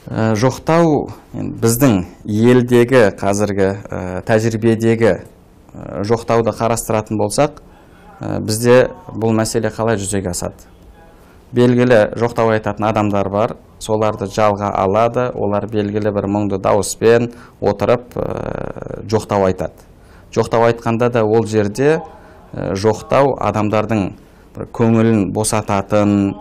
Жоқтау біздің елдегі қазіргі тәжірибедегі жоқтауды қарастыратын болсақ, бізде бұл мәселе қалай жүзеге асады? Белгілі жоқтау айтатын адамдар бар, соларды жалға алады, олар белгілі бір мұңды дауыспен отырып жоқтау айтады. Жоқтау айтқанда да ол жерде жоқтау адамдардың көңілін босататын,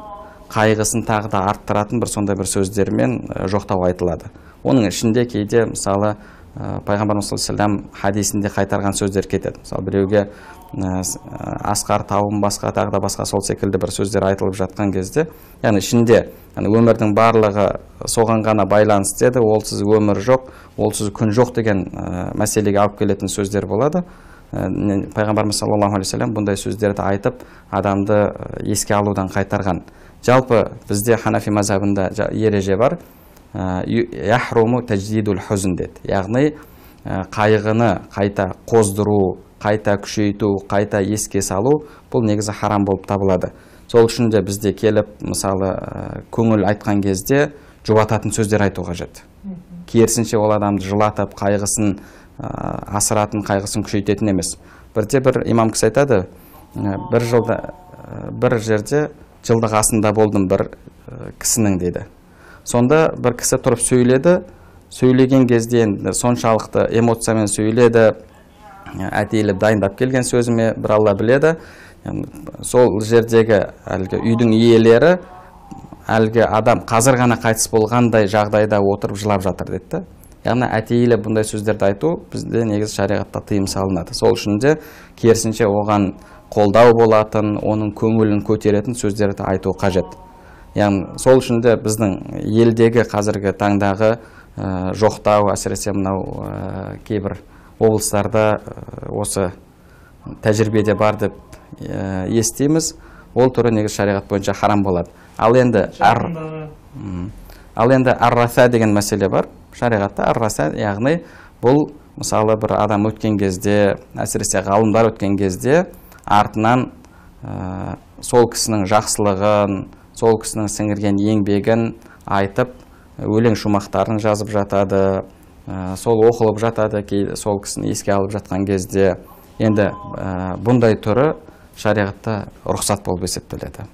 қайғысын тағы да арттыратын бір сондай бір сөздермен жоқтау айтылады. Оның ішінде кейде мысалы Пайғамбарымыз саллаллаху алейхи ва саллям хадисінде қайтарған сөздер кетеді. Мысалы біреуге асқар тауым басқа тағы да басқа сол секілді бір сөздер айтылып жатқан кезде, яғни ішінде өмірдің барлығы соған ғана байланысты еді, олсыз өмір жоқ, олсыз күн жоқ деген мәселеге алып келетін сөздер болады. Пайғамбарымыз саллаллаху алейхи ва саллям бұндай сөздерді айтып, адамды еске алудан қайтарған. Жалпы бізде Ханафи мазхабында ереже бар. Яхруму тадждидул хузн деді. Яғни қайғыны қайта қоздыру, қайта күшейту, қайта еске салу, бұл негізі харам болып табылады. Сол үшін де бізде келіп, мысалы, көңіл айтқан кезде жұбататын сөздер айту қажет. Керісінше ол адамды жылатып, қайғысын асыратын, қайғысын күшейтетін емес. Бірде бір имам кісі айтады, бір жерде жылдық асында болдым бір кісінің дейді. Сонда бір кісі тұрып сөйледі, сөйлеген кезде соншалықты эмоциямен сөйледі, әтейліп дайындап келген сөзіме бір Алла біледі. Сол жердегі үйдің иелері әлгі адам қазір ғана қайтыс болғандай жағдайда отырып жылап жатыр деді. Яғни әтейліп бұндай сөздерді айту бізде негізі шариғатта тыйым салынады. Сол үшін де керісінше оған қолдау болатын, оның көңілін көтеретін сөздерді айту қажет. Яғни сол үшін де біздің елдегі қазіргі таңдағы жоқтау, әсіресе мынау кейбір облыстарда осы тәжірибеде бар деп естиміз. Ол түрі негізі шариғат бойынша харам болады. Ал енді ар-раса деген мәселе бар. Шариғатта ар-раса, яғни бұл мысалы бір адам өткен кезде, әсіресе ғалымдар өткен кезде артынан сол кісінің жақсылығын, сол кісінің сіңірген еңбегін айтып, өлең шумақтарын жазып жатады, сол оқылып жатады, сол кісіні еске алып жатқан кезде. Енді бұндай түрі шариғатта рұқсат болып есептеледі.